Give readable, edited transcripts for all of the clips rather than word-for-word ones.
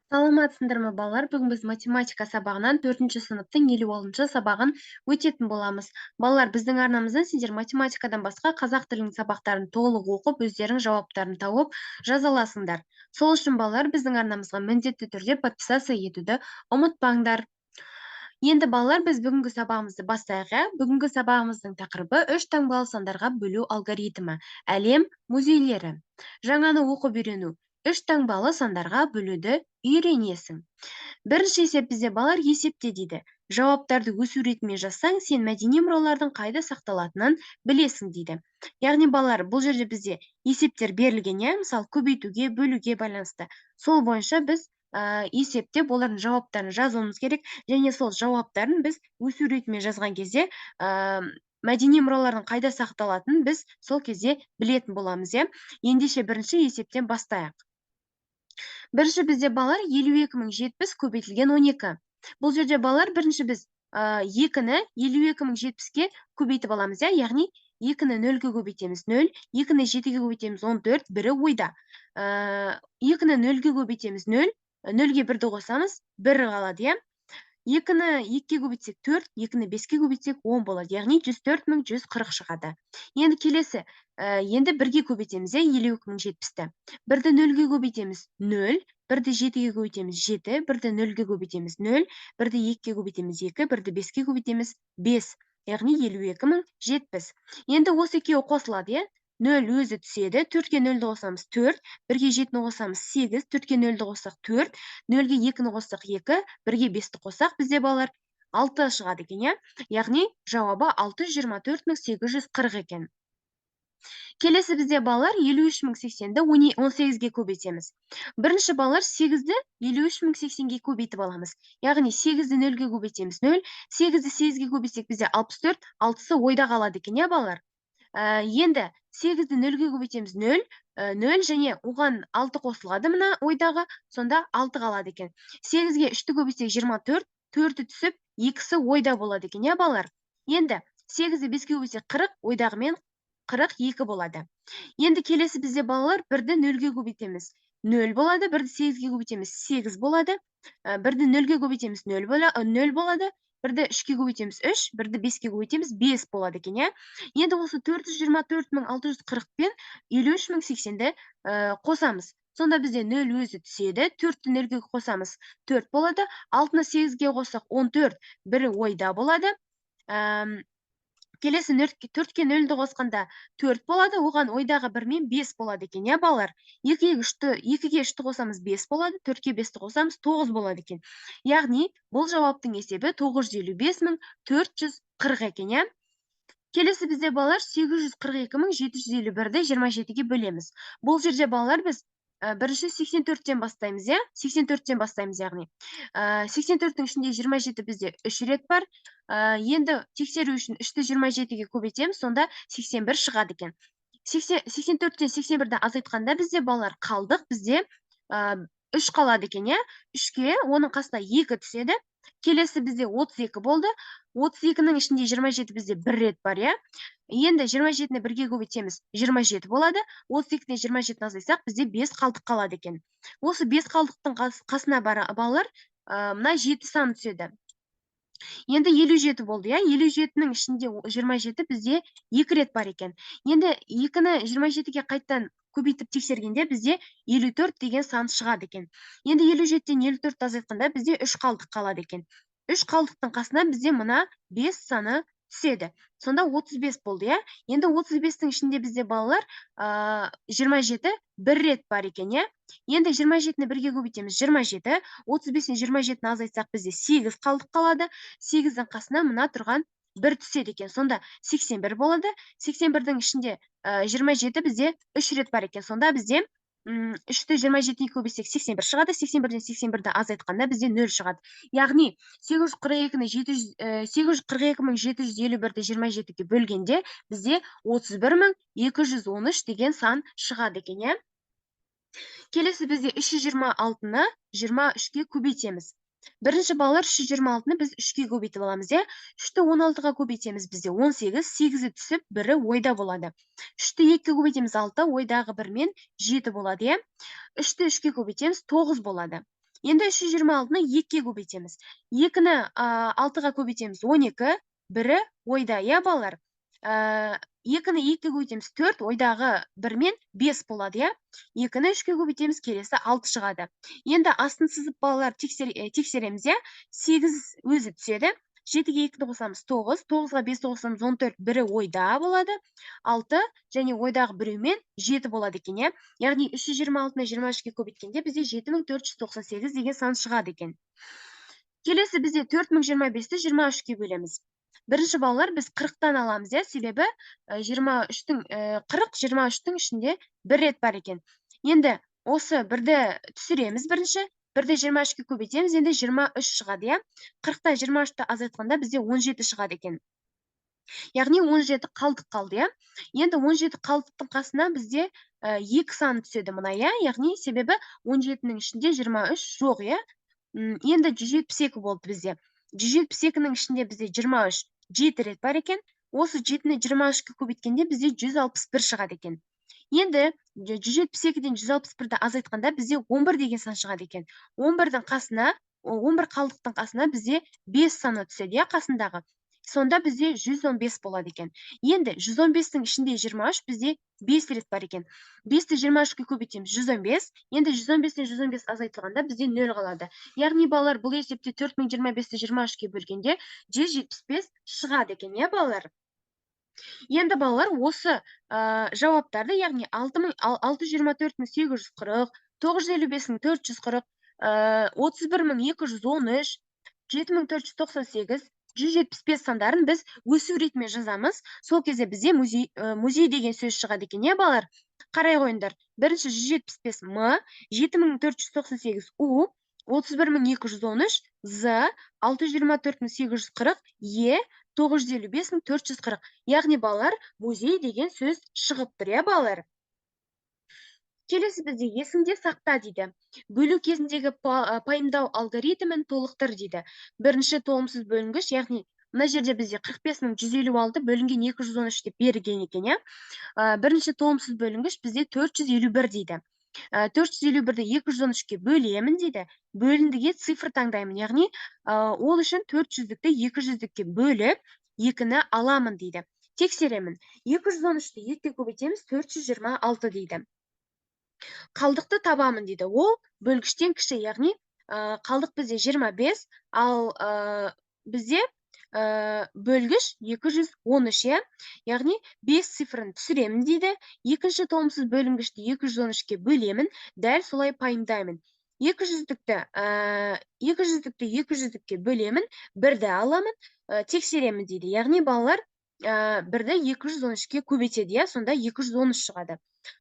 Саламатсыңдар ма балалар? Бүгін біз математика сабағынан 4-ші сыныптың 56-шы сабағын өтетін боламыз. Балалар, біздің арнамыздан сендер математикадан басқа қазақ тілінің сабақтарын толық оқып, өздерің жауаптарын тауып жаза аласыңдар. Сол үшін балалар, біздің арнамызға міндетті түрде подписация етуді ұмытпаңдар. Енді балалар, біз бүгінгі сабағымызды бастайық, иә? Бүгінгі сабағымыздың тақырыбы 3 таңбалы сандарға бөлу алгоритмі. Әлем музейлері. Жаңаны оқып үйрену. 3 таңбалы сандарға бөлуді үйренесің. Бірінші есеп бізде балалар есепте дейді. Жауаптарды өсу ретімен жазсаң, сен мәдени мұралардың қайда сақталатынын білесің дейді. Яғни балалар, бұл жерде бізде есептер берілген, иә? Мысалы, көбейтуге, бөлуге байланысты. Сол бойынша біз есептеп олардың жауаптарын жазуымыз керек, және сол жауаптарын біз өсу ретімен жазған кезде мәдени мұралардың қайда сақталатынын біз сол кезде білетін боламыз, иә? Ендеше бірінші есептен бастайық. Бірінші бізде балалар 52.070 көбейтілген 12. Бұл жерде балалар бірінші біз 2-ні 52.070-ке көбейтіп аламыз, иә? Яғни 2-ні 0-ге көбейтеміз 0, 2-ні 7-ге көбейтеміз 14, бірі ойда. 2-ні 0-ге көбейтеміз 0, 0-ге 1-ді қосамыз, 1 қалады, иә? 2-ні 2-ге көбейтсек 4, 2-ні 5-ге көбейтсек 10 болады. Яғни 104.140 шығады. Енді келесі, енді 1-ге көбейтеміз, 52.070-ті. 1-ді 0-ге көбейтеміз 0, 1-ді 7-ге көбейтеміз 7, 1-ді 0-ге көбейтеміз 0, 1-ді 2-ге көбейтеміз 2, 1-ді 5-ге көбейтеміз 5. Яғни 52.070. Енді осы екеуі қосылады, иә? 0 өзі түседі, 4-ге 0-ді қосамыз 4, 1-ге 7-ні қосамыз 8, 4-ге 0-ді қоссақ 4, 0-ге 2-ні қоссақ 2, 1-ге 5-ті қоссақ бізде балалар 6 шығады екен, иә? Яғни жауабы 624.840 екен. Келесі бізде балалар 53.080-ді 18-ге көбейтеміз. Бірінші балалар 8-ді 53.080-ге көбейтіп аламыз. Яғни 8-ді 0-ге көбейтеміз 0, 8-ді 8-ге көбейтсек бізде 64, 6-сы ойда қалады екен, иә балалар? Енді 8-ді 0-ге көбейтеміз 0, 0 және оған 6 қосылады мына ойдағы, сонда 6 қалады екен. 8-ге 3-ті көбейтсек 24, 4-ті түсіп, 2-сі ойда болады екен, иә балалар? Енді 8-ді 5-ге көбейтсек 40, ойдағымен 42 болады. Енді келесі бізде балалар 1-ді 0-ге көбейтеміз 0 болады, 1-ді 8-ге көбейтеміз 8 болады, 1-ді 0-ге көбейтеміз 0 болады, 1-ді 3-ке көбейтеміз 3, 1-ді 5-ке көбейтеміз 5 болады екен, иә? Енді осы 424.640 пен 53.080-ді қосамыз. Сонда бізде 0 өзі түседі, 4-ті 0-ге қосамыз 4 болады, 6-ны 8-ге қоссақ 14, бірі ойда болады. Келесі 4-ке 0-ді қосқанда 4 болады, оған ойдағы 1 мен 5 болады екен, иә балалар? 2-ге 3-ті қосамыз 5 болады, 4-ке 5-ті қосамыз 9 болады екен. Яғни, бұл жауаптың есебі 955.440 екен, иә? Келесі бізде балалар 842.751-ді 27-ге бөлеміз. Бұл жерде балалар біз бірінші 84-тен бастаймыз, иә? 84-тен бастаймыз, яғни. 84-тің ішінде 27 бізде 3 рет бар. Енді тексеру үшін 3-ті 27-ге көбейтеміз, сонда 81 шығады екен. 84-тен 81-ді азайтқанда бізде балалар қалдық, бізде 3 қалады екен, иә? 3-ке оның қасына 2 түседі. Келесі бізде 32 болды. 32-нің ішінде 27 бізде 1 рет бар, иә? Енді 27-ні 1-ге көбейтеміз 27 болады. 32-ден 27-ні азайтсақ, бізде 5 қалдық қалады екен. Осы 5 қалдықтың қасына балалар мына 7 сан түседі. Енді 57 болды, иә? 57-нің ішінде 27 бізде 2 рет бар екен. Енді 2-ні 27-ге қайттан көбейтіп тексергенде бізде 54 деген сан шығады екен. Енді 57-тен 54-ті азайтқанда бізде 3 қалдық қалады екен. 3 қалдықтың қасына бізде мына 5 саны түседі. Сонда 35 болды, иә? Енді 35-тің ішінде бізде балалар 27 1 рет бар екен, иә? Енді 27-ні 1-ге көбейтеміз 27, 35-тен 27-ні азайтсақ бізде 8 қалдық қалады. 8-дің қасына мына тұрған 1 түседі екен. Сонда 81 болады. 81-дің ішінде 27 бізде 3 рет бар екен. Сонда бізде 3-ті 27-ге көбейтсек 81 шығады. 81-ден 81-ді азайтқанда бізде 0 шығады. Яғни 842.751-ді 27-ге бөлгенде бізде 31.213 деген сан шығады екен, иә? Келесі бізде 326-ны 23-ке көбейтеміз. Бірінші балалар 326-ны біз 3-ке көбейтіп аламыз, иә? 3-ті 16-ға көбейтеміз бізде 18, 8-і түсіп, 1-і ойда болады. 3-ті 2-ге көбейтеміз 6, ойдағы 1 мен 7 болады, иә? 3-ті 3-ке көбейтеміз 9 болады. Енді 326-ны 2-ге көбейтеміз. 2-ні 6-ға көбейтеміз 12, бірі ойда, иә, балалар? 2-ні 2-ге көбейтеміз 4, ойдағы 1 мен 5 болады, иә? 2-ні 3-ге көбейтеміз, келесі 6 шығады. Енді астын сызып балалар тексереміз, иә? 8 өзі түседі. 7-ге 2-ді қосамыз 9, 9-ға 5-ді қосамыз 14, бірі ойда болады. 6 және ойдағы біреумен 7 болады екен, иә? Яғни 326-ны 23-ге көбейткенде бізде 7498 деген сан шығады екен. Келесі бізде 4025-ті 23-ге бөлеміз. Бірінші балалар біз 40-тан аламыз, иә? Себебі 40-23-тің ішінде бір рет бар екен. Енді осы бірді түсіреміз бірінші, бірді 23-ге көбейтеміз, енді 23 шығады, иә? 40-тан 23-ті азайтқанда бізде 17 шығады екен. Яғни 17 қалдық қалды, иә? Енді 17 қалдықтың қасына бізде 2 саны түседі мұна, иә? Яғни себебі 17-нің ішінде 23 жоқ, иә? Енді 172 болды бізде. 172-нің ішінде бізде 23 7 рет бар екен. Осы 7-ні 23-ге көбейткенде бізде 161 шығады екен. Енді 172-ден 161-ді азайтқанда бізде 11 деген сан шығады екен. 11 қалдықтың қасына бізде 5 саны түседі, иә, қасындағы. Сонда бізде 115 болады екен. Енді 115-тің ішінде 23 бізде 5 рет бар екен. 5-ті 23-ге көбейтеміз 115. Енді 115-тен 115 азайтылғанда бізде 0 қалады. Яғни балалар бұл есепте 4025-ті 23-ге бөлгенде 175 шығады екен, иә, балалар? Енді балалар осы жауаптарды, яғни 624.840, 955.440, 31213, 7498, 175 сандарын біз өсу ретімен жазамыз. Сол кезде бізде музей деген сөз шығады екен, иә, балалар? Қарай қойыңдар. Бірінші 175 М, 7498 У, 31213 З, 624.840 Е, 955.440. Яғни балалар музей деген сөз шығып тұр, иә, балалар? Келесі бізде есіңде сақта дейді. Бөлу кезіндегі пайымдау алгоритмін толықтыр дейді. Бірінші толымсыз бөлінгіш, яғни мына жерде бізде 45.156 бөлінген 213 деп берілген екен, иә? Бірінші толымсыз бөлінгіш бізде 451 дейді. 451-ді 213-ке бөлемін дейді. Бөліндіге цифр таңдаймын, яғни ол үшін 400-дікті 200-дікке бөліп, 2-ні аламын дейді. Тексеремін. 213-ті 2-ге көбейтеміз, 426 дейді. Қалдықты табамын дейді. Ол бөлгіштен кіші, яғни қалдық бізде 25, ал бізде бөлгіш 213, иә? Яғни 5 цифрын түсіремін дейді. Екінші толымсыз бөлінгішті 213-ке бөлемін, дәл солай пайымдаймын. 200-дікті бөлемін, бірді аламын, тексеремін дейді. Яғни балалар бірді 213-ке көбейтеді, иә? Сонда 213 шығады.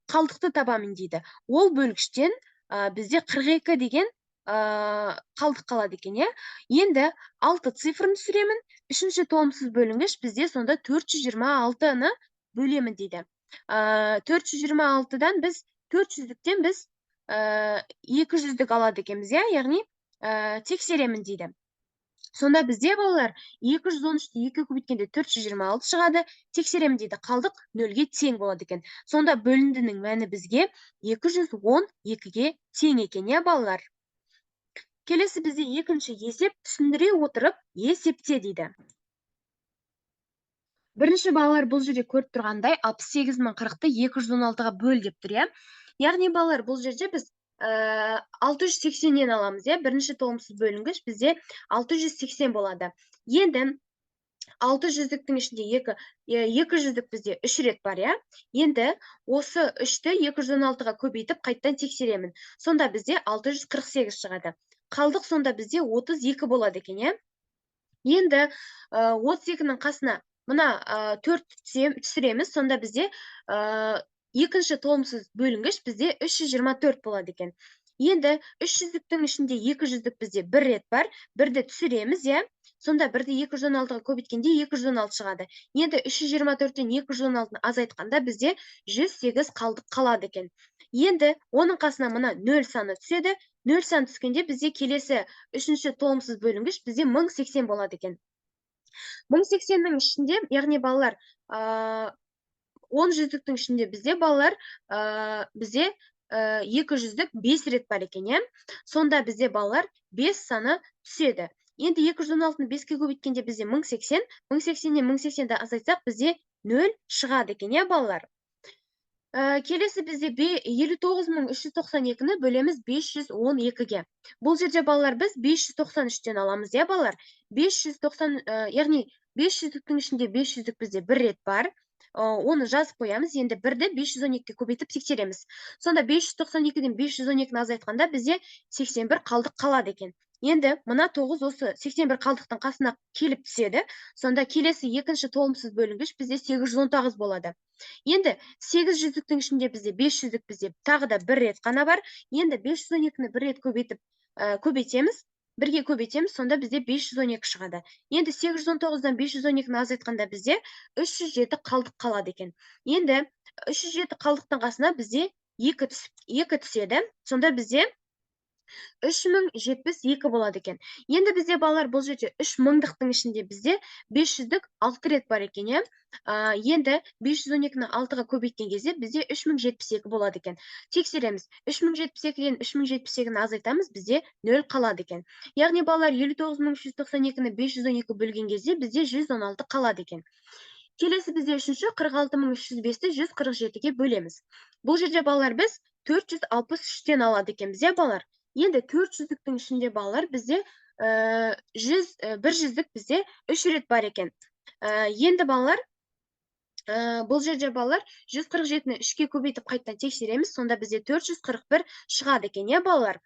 Қалдықты табамын дейді. Ол бөлгіштен бізде 42 деген қалдық қалады екен, иә? Енді 6 цифрын түсіремін. Үшінші толымсыз бөлінгіш бізде сонда 426-ны бөлемін дейді. 426-дан біз 400-діктен біз 200-дік алады екенбіз, иә? Яғни тексеремін дейді. Сонда бізде балалар 213-ті 2-ге көбейткенде 426 шығады. Тексеремін дейді. Қалдық 0-ге тең болады екен. Сонда бөліндінің мәні бізге 212-ге тең екен, иә, балалар? Келесі бізде екінші есеп, түсіндіре отырып есепте дейді. Бірінші балалар бұл жерде көріп тұрғандай 68.040-ты 216-ға бөл деп тұр, иә? Яғни балалар бұл жерде біз 680-нен аламыз, иә? Бірінші толымсыз бөлінгіш бізде 680 болады. Енді 600-діктің ішінде 200-дік бізде 3 рет бар, иә? Енді осы 3-ті 216-ға көбейтіп қайттан тексеремін. Сонда бізде 648 шығады. Қалдық сонда бізде 32 болады екен, иә? Енді 32-нің қасына мына 4 түсіреміз, сонда бізде екінші толымсыз бөлінгіш бізде 324 болады екен. Енді 300-діктің ішінде 200-дік бізде 1 рет бар, бірді түсіреміз, иә? Сонда бірді 216-ға көбейткенде 216 шығады. Енді 324-тен 216-ны азайтқанда бізде 108 қалдық қалады екен. Енді оның қасына мына 0 саны түседі. 0 сан түскенде бізде келесі үшінші толымсыз бөлінгіш бізде 1080 болады екен. 1080-нің ішінде, яғни балалар 10 жүздіктің ішінде бізде балалар бізде 200-дік 5 рет бар екен, иә? Сонда бізде балалар 5 саны түседі. Енді 216-ны 5-ке көбейткенде бізде 1080, 1080-нен 1080-ді азайтсақ, бізде 0 шығады екен, иә, балалар? Келесі бізде 59.392-ні бөлеміз 512-ге. Бұл жерде балалар біз 593-тен аламыз, иә, балалар? 590, яғни 500-діктің ішінде 500-дік бізде 1 рет бар. Оны жазып қоямыз. Енді 1-ді 512-ке көбейтіп тексереміз. Сонда 592-ден 512-ні азайтқанда бізде 81 қалдық қалады екен. Енді мына 9 осы 81 қалдықтың қасына келіп түседі. Сонда келесі екінші толымсыз бөлінгіш бізде 819 болады. Енді 800-діктің ішінде бізде 500-дік бізде тағы да 1 рет қана бар. Енді 512-ні 1 рет көбейтеміз. 1-ге көбейтеміз, сонда бізде 512 шығады. Енді 819-дан 512-ні азайтқанда бізде 307 қалдық қалады екен. Енді 307 қалдықтың қасына бізде 2 түседі. Сонда бізде 3072 болады екен. Енді бізде балалар бұл жерде 3000-дықтың ішінде бізде 500-дік 6 рет бар екен, иә? Енді 512-ні 6-ға көбейткен кезде бізде 3072 болады екен. Тексереміз. 3072-ден 3072-ні азайтамыз, бізде 0 қалады екен. Яғни балалар 59392-ні 512 бөлген кезде бізде 116 қалады екен. Келесі бізде үшінші 46305-ті 147-ге бөлеміз. Бұл жерде балалар біз 463-тен алады екенбіз, иә, балалар? Енді 400-діктің ішінде балалар бізде 100-дік бізде 3 рет бар екен. Енді балалар, бұл жерде балалар 147-ні 3-ке көбейтіп қайттан тексереміз, сонда бізде 441 шығады екен, иә, балалар?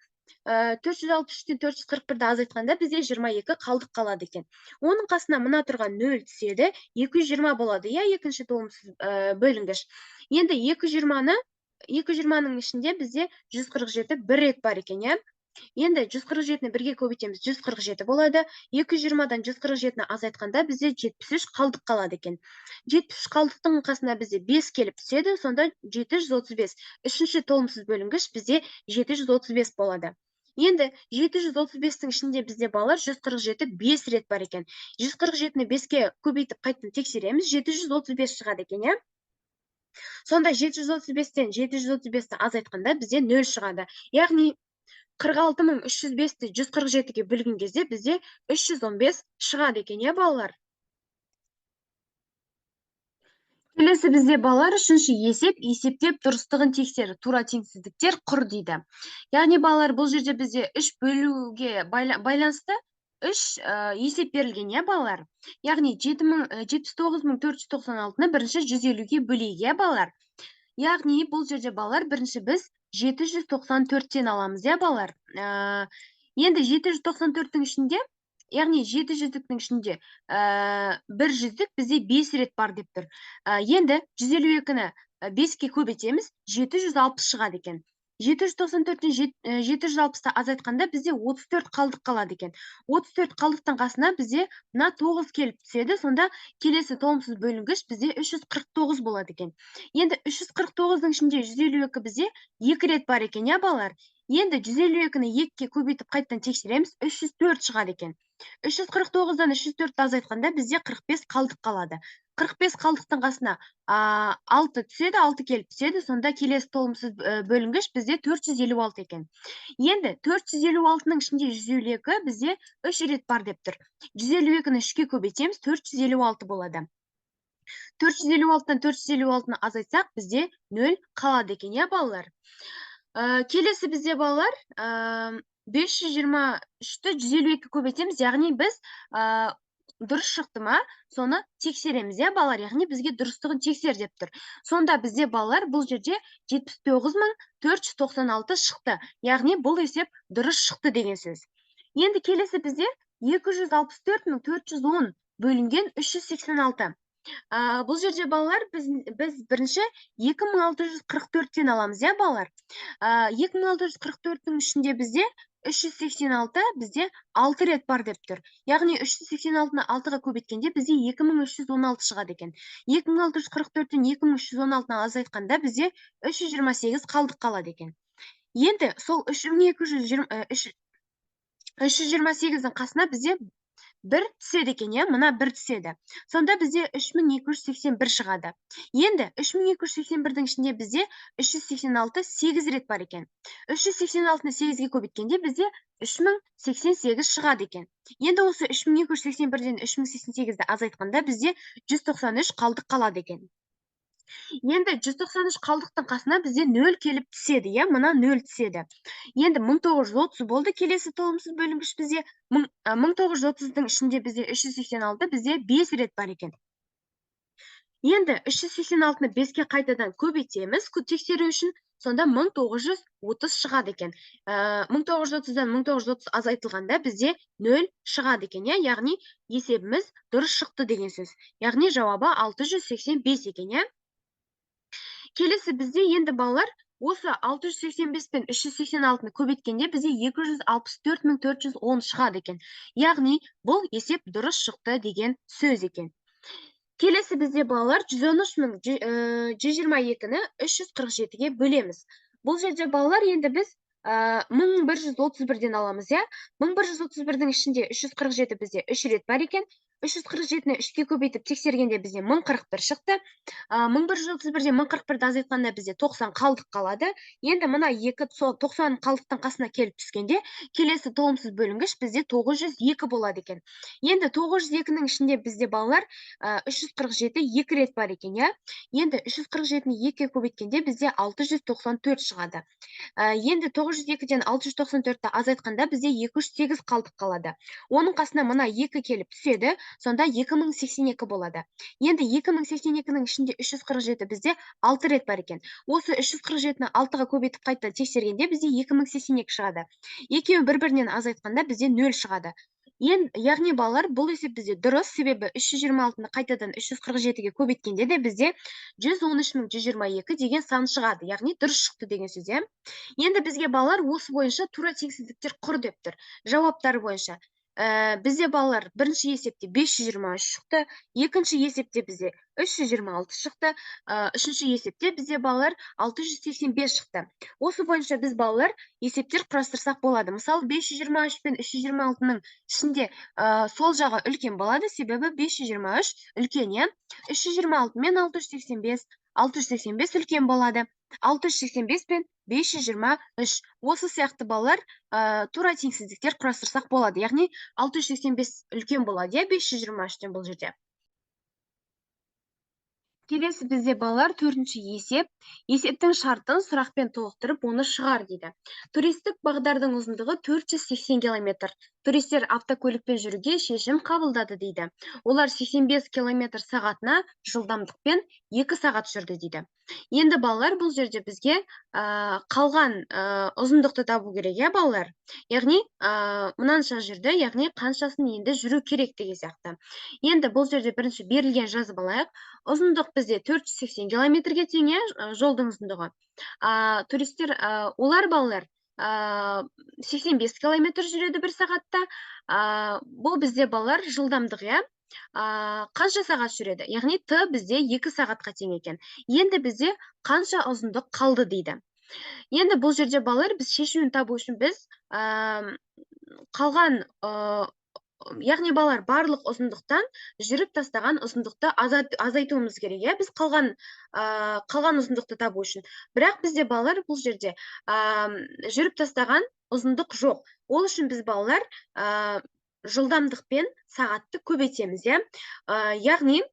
463-тен 441-ді азайтқанда бізде 22 қалдық қалады екен. Оның қасына мына тұрған 0 түседі, 220 болады, иә, екінші толымсыз бөлінгіш. Енді 220-ның ішінде бізде 147 1 рет бар екен, иә? Енді 147-ні 1-ге көбейтеміз, 147 болады. 220-дан 147-ні азайтқанда бізде 73 қалдық қалады екен. 73 қалдықтың қасына бізде 5 келіп түседі, сонда 735. Үшінші толымсыз бөлінгіш бізде 735 болады. Енді 735-тің ішінде бізде балалар 147 5 рет бар екен. 147-ні 5-ке көбейтіп қайттан тексереміз, 735 шығады екен, иә? Сонда 735-тен 735-ті азайтқанда бізде 0 шығады. Яғни 46305-ті 147-ге бөлген кезде бізде 315 шығады екен, иә, балалар? Келесі бізде балалар үшінші есептеп дұрыстығын тексер, тура теңсіздіктер құр дейді. Яғни балалар бұл жерде бізде 3 бөлуге байланысты 3 есеп берілген, иә, балалар? Яғни 79496-ны бірінші 150-ге бөлейік, иә, балалар? Яғни бұл жерде балалар бірінші біз 794-тен аламыз, иә, балалар? Енді 794-тің ішінде, яғни 700-діктің ішінде 100-дік бізде 5 рет бар деп тұр. Енді 152-ні 5-ке көбейтеміз, 760 шығады екен. 794-тен 760-ты азайтқанда бізде 34 қалдық қалады екен. 34 қалдықтың қасына бізде мына 9 келіп түседі, сонда келесі толымсыз бөлінгіш бізде 349 болады екен. Енді 349-ның ішінде 152 бізде 2 рет бар екен, иә, балалар? Енді 152-ні 2-ке көбейтіп қайттан тексереміз, 304 шығады екен. 349-дан 304-ті азайтқанда бізде 45 қалдық қалады. 45 қалдықтың қасына 6 түседі, 6 келіп түседі, сонда келесі толымсыз бөлінгіш бізде 456 екен. Енді 456-ның ішінде 152 бізде 3 рет бар деп тұр. 152-ні 3-ке көбейтеміз, 456 болады. 456-дан 456-ны азайтсақ, бізде 0 қалады екен, иә, балалар? Келесі бізде балалар 523-ті 152-ге көбейтеміз, яғни біз дұрыс шықты ма, соны тексереміз, иә, балалар? Яғни бізге дұрыстығын тексер деп тұр. Сонда бізде балалар бұл жерде 79496 шықты. Яғни бұл есеп дұрыс шықты деген сөз. Енді келесі бізде 264410 бөлінген 386. Бұл жерде балалар біз бірінші 2644-тен аламыз, иә, балалар? 2644-тің ішінде бізде 386 бізде 6 рет бар деп тұр. Яғни 386-ны 6-ға көбеткенде бізде 2316 шығады екен. 2644-тен 2316-ны азайтқанда бізде 328 қалдық қалады екен. Енді сол 328-дің қасына бізде 1 түседі екен, иә, мына 1 түседі. Сонда бізде 3281 шығады. Енді 3281-дің ішінде бізде 386 8 рет бар екен. 386-ны 8-ге көбейткенде бізде 3088 шығады екен. Енді осы 3281-ден 3088-ді азайтқанда бізде 193 қалдық қалады екен. Енді 193 қалдықтың қасына бізде 0 келіп түседі, иә, мына 0 түседі. Енді 1930 болды, келесі толымсыз бөлінгіш бізде 1930-дың ішінде бізде 386 бізде 5 рет бар екен. Енді 386-ны 5-ке қайтадан көбейтеміз, тексеру үшін, сонда 1930 шығады екен. 1930-дан 1930 азайтылғанда бізде 0 шығады екен, иә, яғни есебіміз дұрыс шықты деген сөз. Яғни жауабы 685 екен, иә. Келесі бізде енді балалар осы 685 пен 386-ны көбейткенде бізде 264.410 шығады екен. Яғни бұл есеп дұрыс шықты деген сөз екен. Келесі бізде балалар 113.122-ні 347-ге бөлеміз. Бұл жерде балалар енді біз 1131-ден аламыз, иә. 1131-дің ішінде 347 бізде 3 рет бар екен. 347-ні 3-ке көбейтіп тексергенде бізде 1041 шықты. 1131-ден 1041-ді азайтқанда бізде 90 қалдық қалады. Енді мына 90 қалдықтың қасына келіп түскенде, келесі толымсыз бөлінгіш бізде 902 болады екен. Енді 902-нің ішінде бізде балалар 347 2 рет бар екен, иә. Енді 347-ні 2-ке көбейткенде бізде 694 шығады. Енді 902-ден 694-ті азайтқанда бізде 208 қалдық қалады. Оның қасына мына 2 келіп түседі, сонда 2082 болады. Енді 2082-нің ішінде 347 бізде 6 рет бар екен. Осы 347-ні 6-ға көбейтіп қайта тексергенде бізде 2082 шығады. Екеуі бір-бірінен азайтқанда бізде 0 шығады. Яғни балалар, бұл есеп бізде дұрыс, себебі 326-ны қайтадан 347-ге көбейткенде де бізде 113.122 деген сан шығады. Яғни дұрыс шықты деген сөз, иә. Енді бізге балалар осы бойынша тура теңсіздіктер құр деп тұр. Жауаптары бойынша. Бізде балалар бірінші есепте 523 шықты, екінші есепте бізде 326 шықты, үшінші есепте бізде балалар 685 шықты. Осы бойынша біз балалар есептер құрастырсақ болады. Мысалы, 523 пен 326-ның ішінде сол жағы үлкен болады, себебі 523 үлкен, иә. 326 мен 685 үлкен болады. 685 пен 523. Осы сияқты балалар тура теңсіздіктер құрастырсақ болады. Яғни 685 үлкен болады, иә, 523-тен бұл жерде. Келесі бізде балалар 4-ші есеп. Есептің шартын сұрақпен толықтырып, оны шығар дейді. Туристік бағдардың ұзындығы 480 км. Туристер автокөлікпен жүруге шешім қабылдады дейді. Олар 85 км сағатына жылдамдықпен 2 сағат жүрді дейді. Енді балалар, бұл жерде бізге қалған ұзындықты табу керек, иә, балалар? Яғни, мынанша жүрді, яғни қаншасын енді жүру керек деген сияқты. Енді бұл жерде бірінші берілген жазып алайық. Ұзындық бізде 480 километрге тең, жолдың ұзындығы. Туристер, олар балалар 85 километр жүреді бір сағатта. Бұл бізде балалар жылдамдық, иә. Қанша сағат жүреді? Яғни Т бізде 2 сағатқа тең екен. Енді бізде қанша ұзындық қалды дейді. Енді бұл жерде балалар, біз шешімін табу үшін біз қалған, яғни балалар барлық ұзындықтан жүріп тастаған ұзындықты азайтуымыз керек, иә, біз қалған ұзындықты табу үшін. Бірақ бізде балалар бұл жерде жүріп тастаған ұзындық жоқ. Ол үшін біз балалар жылдамдықпен сағатты көбейтеміз, иә. Яғни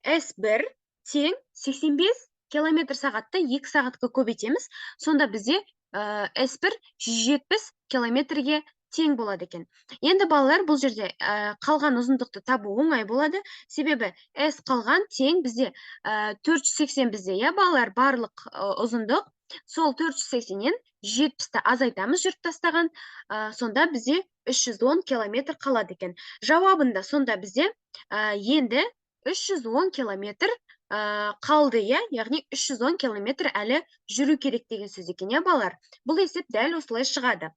S1 тең 85 км сағатты 2 сағатқа көбейтеміз. Сонда бізде S1 170 км-ге тең болады екен. Енді балалар, бұл жерде қалған ұзындықты табу оңай болады. Себебі S қалған тең бізде 480 бізде, иә, балалар, барлық ұзындық. Сол 480-нен 170-ті азайтамыз жүріп тастаған. Сонда бізде 310 км қалады екен. Жауабында сонда бізде енді 310 км қалды, иә, яғни 310 км әлі жүру керек деген сөз екен, иә, балалар. Бұл есеп дәл осылай шығады.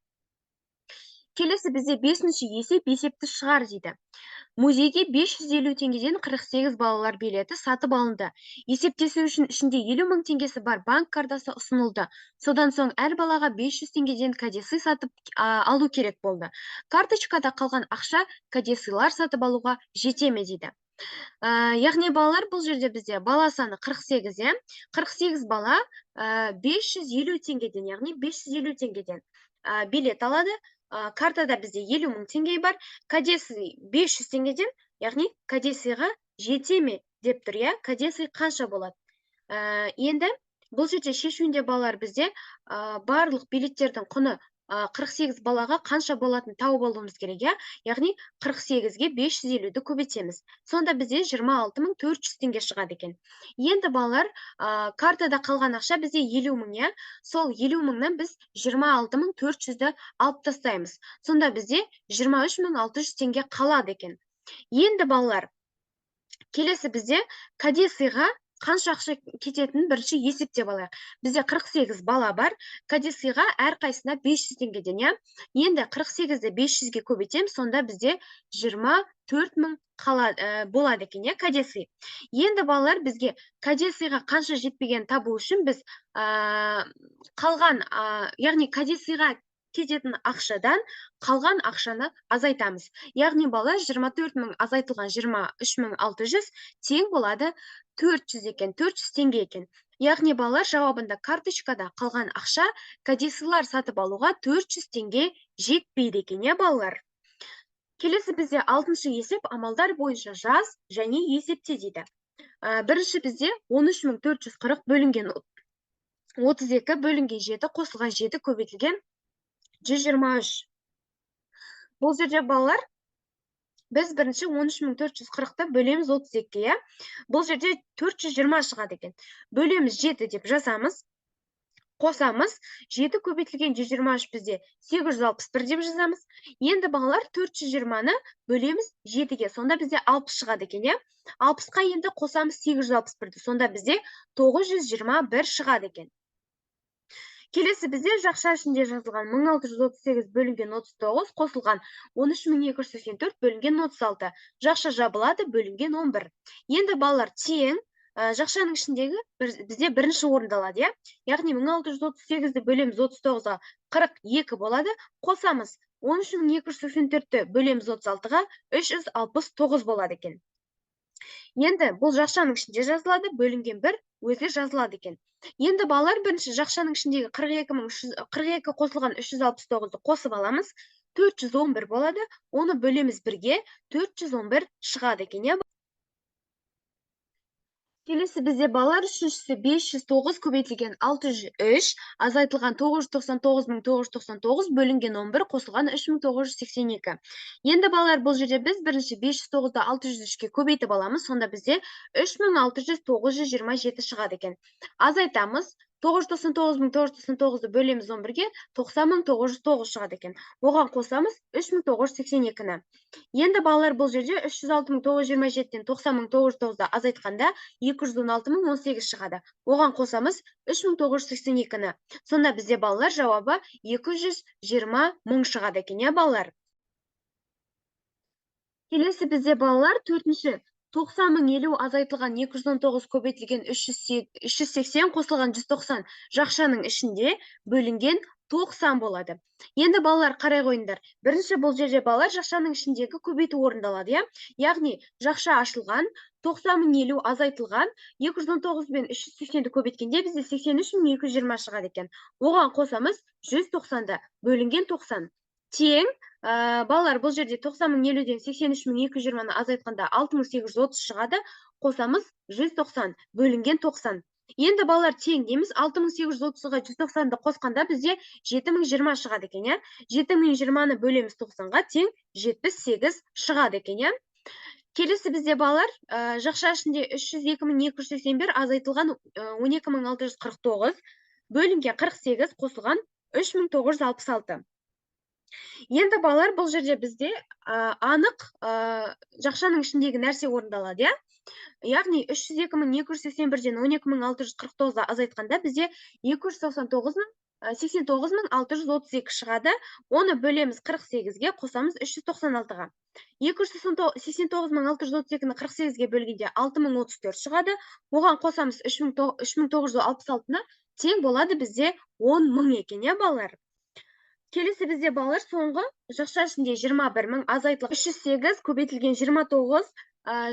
Келесі бізде 5-ші есеп, есепті шығар дейді. Музейге 550 теңгеден 48 балалар билеті сатып алынды. Есептесу үшін ішінде 50 мың теңгесі бар банк картасы ұсынылды. Содан соң әр балаға 500 теңгеден кәдесый сатып алу керек болды. Карточкада қалған ақша кәдесыйлар сатып алуға жете ме дейді. Яғни балалар, бұл жерде бізде бала саны 48, 48 бала 550 теңгеден, яғни 550 теңгеден билет алады. Картада бізде 50 мың теңге бар, кәдесый 500 теңгеден, яғни кәдесыйға жете ме деп тұр, иә, кәдесый қанша болады? Енді бұл жерде шешуінде балалар бізде барлық билеттердің құны 48 балаға қанша болатын тауып алуымыз керек, иә? Яғни 48-ге 550-ді көбейтеміз. Сонда бізде 26.400 теңге шығады екен. Енді балалар, картада қалған ақша бізде 50 мың, иә? Сол 50 мыңнан біз 26.400-ді алып тастаймыз. Сонда бізде 23.600 теңге қалады екен. Енді балалар, келесі бізде кәдесыйға қанша ақша кететінін бірінші есептеп алайық. Бізде 48 бала бар, кәдесыйға әр қайсына 500 теңгеден, иә? Енді 48-ді 500-ге көбейтеміз, сонда бізде 24 мың болады екен, иә, кәдесый. Енді балалар, бізге кәдесыйға қанша жетпеген табу үшін біз қалған, яғни кәдесыйға кететін ақшадан қалған ақшаны азайтамыз. Яғни балалар, 24 мың азайтылған 23.600 тең болады 400 екен, 400 теңге екен. Яғни балалар, жауабында карточкада қалған ақша кәдесыйлар сатып алуға 400 теңге жетпейді екен, иә балалар. Келесі бізде 6-шы есеп амалдар бойынша жаз және есепте дейді. Бірінші бізде 13.440 бөлінген 32 бөлінген 7 қосылған 7 көбейтілген 123. Бұл жерде балалар, біз бірінші 13.440-ті бөлеміз 32-ге, иә? Бұл жерде 420 шығады екен. Бөлеміз 7 деп жазамыз. Қосамыз, 7 көбейтілген 123 бізде 861 деп жазамыз. Енді балалар, 420-ны бөлеміз 7-ге, сонда бізде 60 шығады екен, иә? 60-қа енді қосамыз 861-ді, сонда бізде 921 шығады екен. Келесі бізде жақша ішінде жазылған 1638 бөлінген 39 қосылған 13284 бөлінген 36. Жақша жабылады, бөлінген 11. Енді балалар, тең жақшаның ішіндегі бізде бірінші орындалады, иә? Яғни 1638-ді бөлеміз 39-ға 42 болады. Қосамыз 13284-ті бөлеміз 36-ға 369 болады екен. Енді бұл жақшаның ішінде жазылады, бөлінген 1 өзі жазылады екен. Енді балалар, бірінші жақшаның ішіндегі 42 қосылған 369-ды қосып аламыз, 411 болады, оны бөлеміз 1-ге, 411 шығады екен, иә? Келесі бізде балалар, үшіншісі 509 көбейтілген 603, азайтылған 999.999 бөлінген 11 қосылған 3982. Енді балалар, бұл жерде біз бірінші 509-ды 603-ке көбейтіп аламыз, сонда бізде 3600.927 шығады екен. Азайтамыз, 999.999-ды бөлеміз 11-ге, 90.909 шығады екен. Оған қосамыз 3982-ні. Енді балалар, бұл жерде 306.927-ден 90.909-ды азайтқанда 216.018 шығады. Оған қосамыз 3982-ні. Сонда бізде балалар, жауабы 220 мың шығады екен, иә балалар? Келесі бізде балалар, төртінші 90.050 азайтылған 219 көбейтілген 380 қосылған 190 жақшаның ішінде бөлінген 90 болады. Енді балалар, қарай қойыңдар. Бірінші бұл жерде балалар жақшаның ішіндегі көбейту орындалады, иә? Яғни жақша ашылған, 90.050 азайтылған, 219 мен 380-ді көбейткенде бізде 83.220 шығады екен. Оған қосамыз 190-ды бөлінген 90. Тең, балалар, бұл жерде 90.050-ден 83.220-ны азайтқанда 6830 шығады, қосамыз 190 бөлінген 90. Енді балалар, тең дейміз, 6830-ға 190-ды қосқанда бізде 7020 шығады екен, иә? 7020-ны бөлеміз 90-ға тең 78 шығады екен, иә? Келесі бізде балалар, жақша ішінде 302.281 азайтылған 12649 бөлінген 48 қосылған 3966. Енді балалар, бұл жерде бізде анық жақшаның ішіндегі нәрсе орындалады, иә? Яғни 302.281-ден 12649-ды азайтқанда бізде 89.632 шығады. Оны бөлеміз 48-ге, қосамыз 396-ға. 289.632-ні 48-ге бөлгенде 6034 шығады. Оған қосамыз 3966-ны тең болады бізде 10.000 екен, балалар. Келесі бізде балалар соңғы жақша ішінде 21.000 азайтылған 308 көбейтілген 29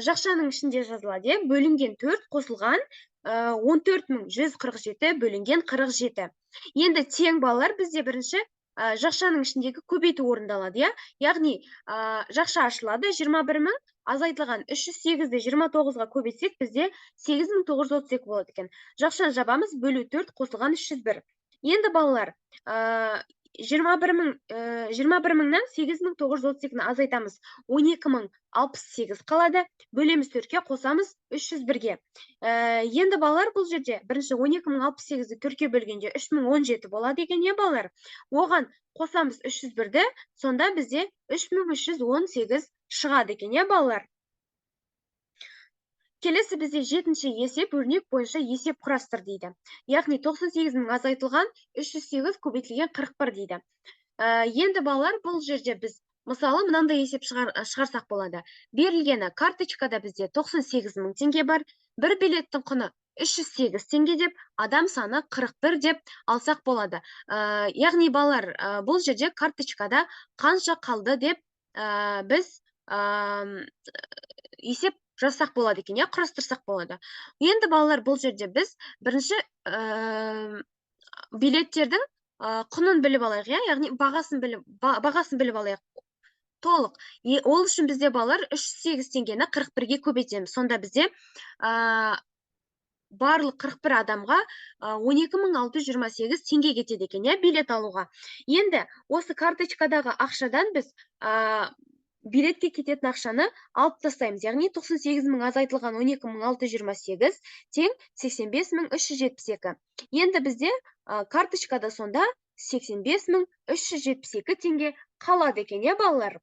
жақшаның ішінде жазылады. Бөлінген 4 қосылған 14.147 бөлінген 47. Енді тең балалар бізде бірінші жақшаның ішіндегі көбейту орындалады. Яғни жақша ашылады 21.000 азайтылған 308-ді 29-ға көбейтсек бізде 8.932 болады екен. Жақшаны жабамыз, бөлу 4 қосылған 301. Енді балалар 21.000-нан 8.932-ні азайтамыз, 12.068 қалады. Бөлеміз 4-ке, қосамыз 301-ге. Енді балалар бұл жерде бірінші 12.068-ді 4-ке бөлгенде 3017 болады екен, балалар. Оған қосамыз 301-ді, сонда бізде 3318 шығады екен, балалар. Келесі бізде 7-ші есеп өрнек бойынша есеп құрастыр дейді. Яғни 98.000 азайтылған 308 көбейтілген 41 дейді. Енді балалар бұл жерде біз мысалы мынандай есеп шығарсақ болады. Берілгені карточкада бізде 98.000 теңге бар, бір билеттің құны 308 теңге деп, адам саны 41 деп алсақ болады. Яғни балалар бұл жерде карточкада қанша қалды деп біз есеп жазсақ болады екен, құрастырсақ болады. Енді балалар бұл жерде біз бірінші билеттердің құнын біліп алайық, яғни бағасын біліп алайық толық. Ол үшін бізде балалар 308 теңгені 41-ге көбейтеміз. Сонда бізде барлық 41 адамға 12.628 теңге кетеді екен, билет алуға. Енді осы карточкадағы ақшадан біз билетке кететін ақшаны алып тастаймыз. Яғни 98.000 азайтылған 12.628 тең 85.372. Енді бізде карточкада сонда 85.372 теңге қалады екен, балалар.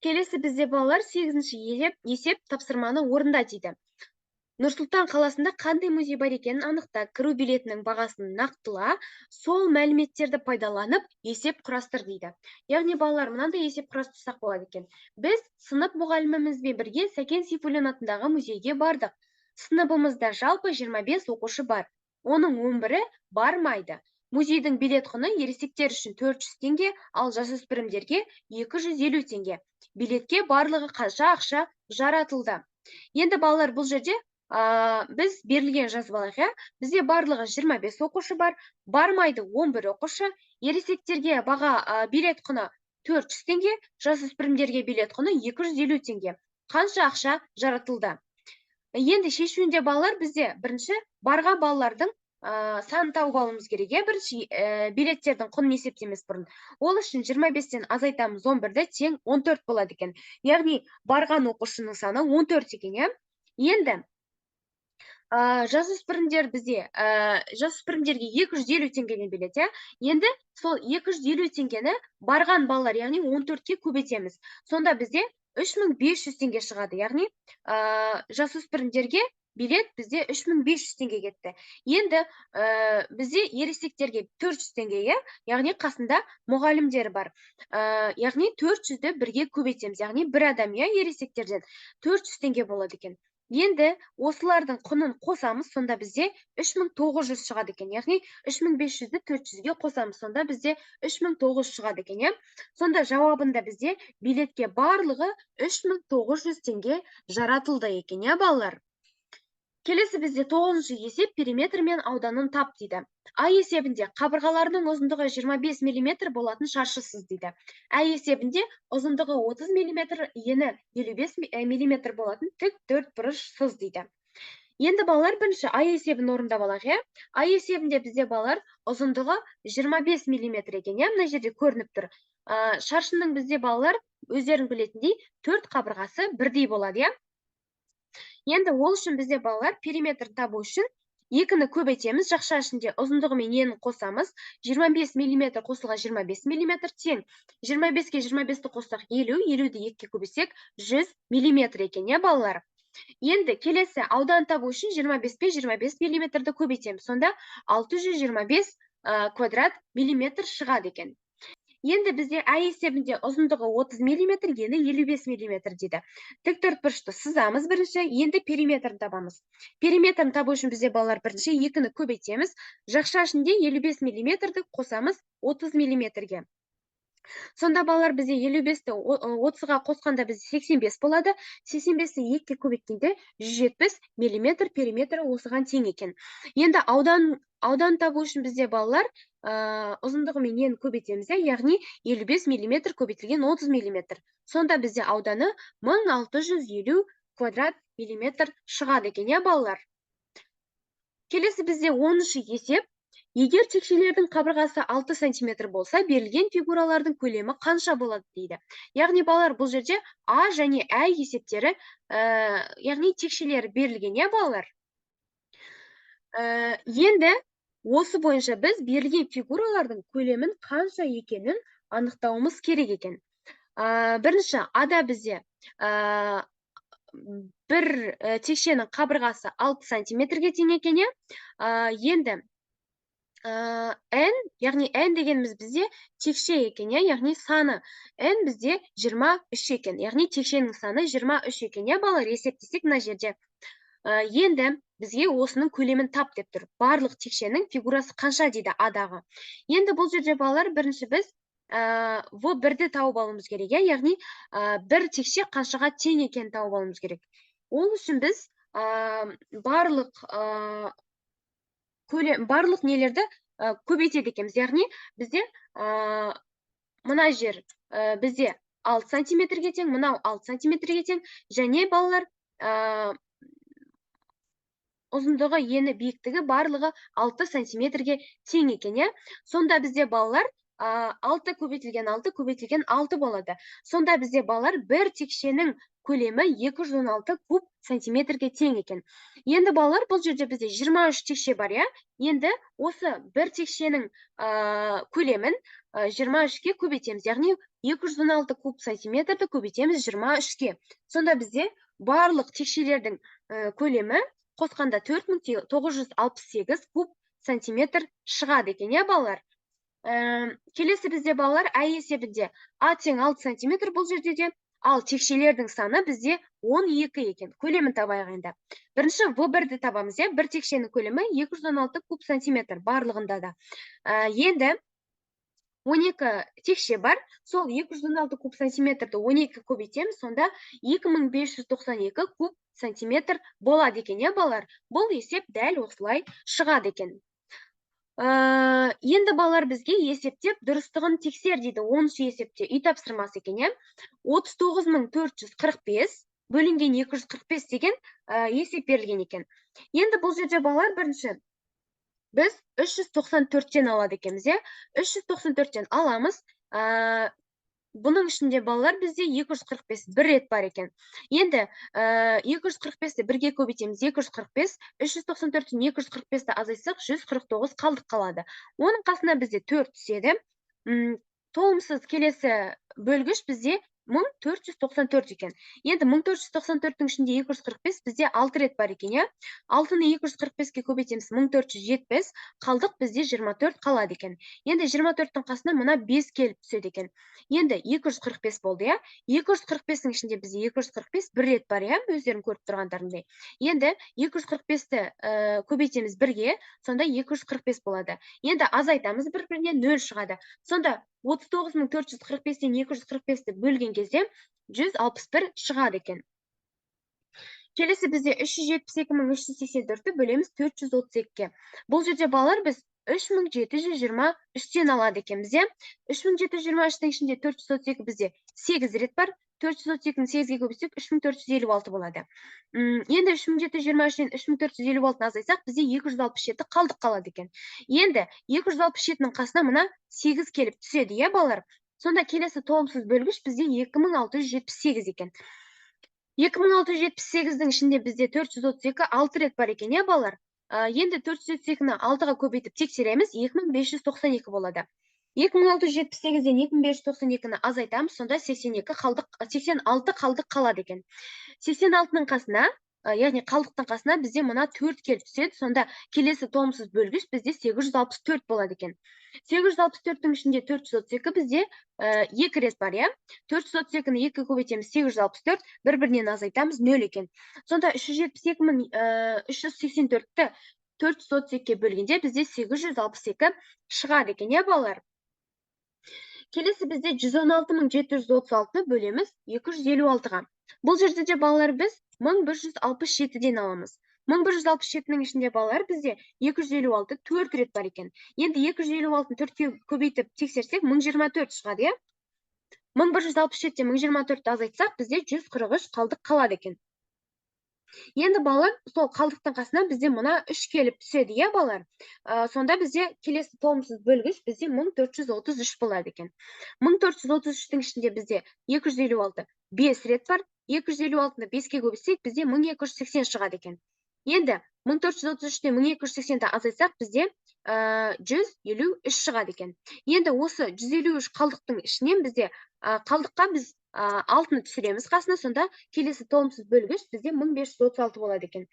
Келесі бізде балалар 8-ші есеп тапсырманы орында дейді. Нұрсұлтан қаласында қандай музей бар екенін анықта, кіру билетінің бағасын нақтыла, сол мәліметтерді пайдаланып есеп құрастыр дейді. Яғни балалар мынандай есеп құрастырсақ болады екен. Біз сынып мұғалімімізбен бірге Сәкен Сейфуллин атындағы музейге бардық. Сыныбымызда жалпы 25 оқушы бар. Оның 11-і бармайды. Музейдің билет құны ересектер үшін 400 теңге, ал жасөспірімдерге 250 теңге. Билетке барлығы қанша ақша жаратылды. Енді балалар бұл жерде біз берілген жазып алайық. Бізде барлығы 25 оқушы бар, бармайды 11 оқушы, ересектерге баға билет құны 400 теңге, жасөспірімдерге билет құны 250 теңге. Қанша ақша жаратылды? Енді шешуінде балалар бізде бірінші барған балалардың санын тауып алуымыз керек. Бірінші билеттердің құнын есептемес бұрын. Ол үшін 25-тен азайтамыз 11-ді тең 14 болады екен. Яғни барған оқушының саны 14 екен. Енді жасөспірімдер бізде жасөспірімдерге 250 теңгеден билет. Енді сол 250 теңгені барған балалар, яғни 14-ке көбейтеміз. Сонда бізде 3500 теңге шығады. Яғни жасөспірімдерге билет бізде 3500 теңге кетті. Енді бізде ересектерге 400 теңге, яғни қасында мұғалімдер бар. Яғни 400-ді бірге көбейтеміз. Яғни бір адам ересектерден 400 теңге болады екен. Енді осылардың құнын қосамыз, сонда бізде 3900 шығады екен. Яғни 3500-ді 400-ге қосамыз, сонда бізде 3900 шығады екен. Сонда жауабында бізде билетке барлығы 3900 теңге жаратылды екен, балалар. Келесі бізде 9-шы есеп периметр мен ауданын тап дейді. А есебінде қабырғаларының ұзындығы 25 мм болатын шаршы сыз дейді. А есебінде ұзындығы 30 мм, ені 55 мм болатын тік төртбұрыш сыз дейді. Енді балалар бірінші А есебін орындап алайық. А есебінде бізде балалар ұзындығы 25 мм екен. Мына жерде көрініп тұр. Шаршының бізде балалар өздерің білетіндей 4 қабырғасы бірдей болады. Енді ол үшін бізде балалар периметр табу үшін 2-ні көбейтеміз, жақша ішінде ұзындығы мен енін қосамыз, 25 мм қосылған 25 мм тең. 25-ке 25-ті қоссақ 50, 50-ді 2-ке көбесек 100 мм екен, балалар. Енді келесі аудан табу үшін 25-пе 25 мм-ді көбейтеміз. Сонда 625 квадрат миллиметр шығады екен. Енді бізде А есебінде ұзындығы 30 мм, ені 55 мм дейді. Тіктұртбұрышты сызамыз бірінші, енді периметрін табамыз. Периметрін табу үшін бізде балалар бірінші екіні көбейтеміз. Жақша ішінде 55 мм қосамыз 30 мм-ге. Сонда балалар бізде 55-ті 30-ға қосқанда бізде 85 болады. 85-ті 2-ке көбейткенде 170 мм периметрі осыған тең екен. Енді аудан табу үшін бізде балалар ұзындығы мен ені көбейтеміз, яғни 55 мм көбейтілген 30 мм. Сонда бізде ауданы 1650 квадрат миллиметр шығады екен, балалар. Келесі бізде 10-шы есеп. Егер текшелердің қабырғасы 6 см болса, берілген фигуралардың көлемі қанша болады дейді. Яғни балалар, бұл жерде А және Ә есептері, яғни текшелері берілген, балалар. Енді осы бойынша біз берілген фигуралардың көлемін қанша екенін анықтауымыз керек екен. Бірінші Ада бізде бір текшенің қабырғасы 6 см-ге тең екен. Енді n, яғни n дегеніміз бізде текше екен, яғни саны n бізде 23 екен, яғни текшенің саны 23 екен, балалар, есептесек мына жерде. Енді бізге осының көлемін тап деп тұр. Барлық текшенің фигурасы қанша дейді Адағы. Енді бұл жерде балалар, бірінші біз В1-ді тауып алуымыз керек, яғни бір текше қаншаға тең екен тауып алуымыз керек. Ол үшін біз барлық нелерді көбейтеді екенбіз. Яғни бізде мына жер бізде 6 см-ге тең, мынау 6 см-ге тең, және балалар ұзындығы, ені, биіктігі барлығы 6 см-ге тең екен. Сонда бізде балалар 6 көбейтілген 6 болады. Сонда бізде балалар бір текшенің көлемі 216 куб сантиметрге тең екен. Енді балалар, бұл жерде бізде 23 текше бар. Енді осы бір текшенің көлемін 23-ке көбейтеміз. Яғни 216 куб сантиметрді көбейтеміз 23-ке. Сонда бізде барлық текшелердің көлемі қосқанда 4968 куб сантиметр шығады екен, балалар. Келесі бізде балалар А есебінде А тең 6 сантиметр бұл жерде де, ал текшелердің саны бізде 12 екен. Көлемін табайық енді. Бірінші В1-ді табамыз, бір текшенің көлемі 216 куб сантиметр барлығында да. Енді 12 текше бар, сол 216 куб сантиметрді 12 көбейтеміз, сонда 2592 куб сантиметр болады екен, балалар. Бұл есеп дәл осылай шығады екен. Енді балалар бізге есептеп дұрыстығын тексер дейді. 10-шы есепте үй тапсырмасы екен. 39445 бөлінген 245 деген есеп берілген екен. Енді бұл жерде балалар, бірінші біз 394-тен алады екенбіз. 394-тен аламыз. Бұның ішінде балалар бізде 245 бір рет бар екен. Енді 245-ті бірге көбейтеміз, 245, 394-тен 245-ті азайтсақ, 149 қалдық қалады. Оның қасына бізде 4 түседі. Толымсыз келесі бөлгіш бізде 1494 екен. Енді 1494-тің ішінде 245 бізде 6 рет бар екен. 6-ны 245-ке көбейтеміз, 1470, қалдық бізде 24 қалады екен. Енді 24-тің қасына мұна 5 келіп түседі екен. Енді 245 болды. 245-тің ішінде бізде 245 бір рет бар, өздерің көріп тұрғандарындай. Енді 245-ті көбейтеміз бірге, сонда 245 болады. Енді азайтамыз бір-біріне 0 шығады. Сонда 39445-тен 245-ті бөлген кезде 161 шығады екен. Келесі бізде 372.384-ті бөлеміз 432-ке. Бұл жерде балалар біз 3723-тен алады екенбіз. 3723-тің ішінде 432 бізде 8 рет бар. 432-ні 8-ге көбейтсек 3456 болады. Енді 3723-тен 3456-ны азайтсақ, бізде 267 қалдық қалады екен. Енді 267-нің қасына мұна 8 келіп түседі, балалар. Сонда келесі толымсыз бөлгіш бізде 2678 екен. 2678-дің ішінде бізде 432 6 рет бар екен, балалар. Енді 432-ні 6-ға көбейтіп тексереміз, 2592 болады. 2678-ден 2592-ні азайтамыз, сонда 86 қалдық қалады екен. 86-ның қасына яғни қалдықтың қасына бізде мына 4 келіп түседі. Сонда келесі толымсыз бөлгіш бізде 864 болады екен. 864-тің ішінде 432 бізде 2 рет бар, иә? 432-ні 2 көбейтеміз, 864, бір-бірінен азайтамыз, 0 екен. Сонда 384-ті 432-ке бөлгенде бізде 862 шығады екен, иә, балалар? Келесі бізде 116736-ны бөлеміз 256-ға. Бұл жерде де балалар біз 1167-ден аламыз. 1167-нің ішінде балалар бізде 256 4 рет бар екен. Енді 256-ны 4-ке көбейтіп тексерсек, 1024 шығады, иә? 1167-тен 1024-ті азайтсақ, бізде 143 қалдық қалады екен. Енді балалар, сол қалдықтың қасына бізде мына 3 келіп түседі, иә, балалар? Сонда бізде келесі толымсыз бөлгіш бізде 1433 болады екен. 1433-тің ішінде бізде 256 5 рет бар. 256-ны 5-ке көбейтсек, бізде 1280 шығады екен. Енді 1433-тен 1280-ті азайтсақ, бізде 153 шығады екен. Енді осы 153 қалдықтың ішінен бізде қалдыққа біз 6-ны түсіреміз қасына, сонда келесі толымсыз бөлгіш бізде 1536 болады екен.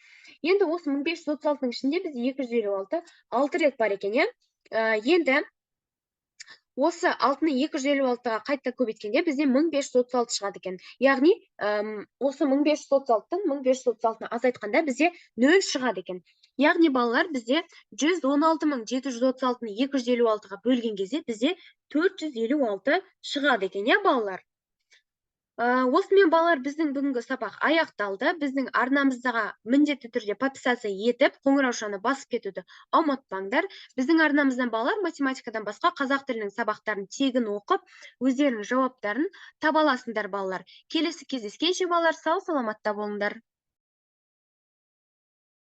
Енді осы 1536-ның ішінде бізде 256 6 рет бар екен, иә? Енді осы 6-ны 256-ға қайта көбейткенде бізде 1536 шығады екен. Яғни, осы 1536-тың 1536-ны азайтқанда бізде 0 шығады екен. Яғни, балалар, бізде 116736-ны 256-ға бөлген кезде бізде 456 шығады екен, иә, балалар? Осымен балалар, біздің бүгінгі сабақ аяқталды. Біздің арнамыздаға міндетті түрде подписаться етіп, қоңыраушаны басып кетуді ұмытпаңдар. Біздің арнамыздан балалар математикадан басқа қазақ тілінің сабақтарын тегін оқып, өздерінің жауаптарын таба аласыңдар, балалар. Келесі кездескенше балалар, сау саламатта болыңдар.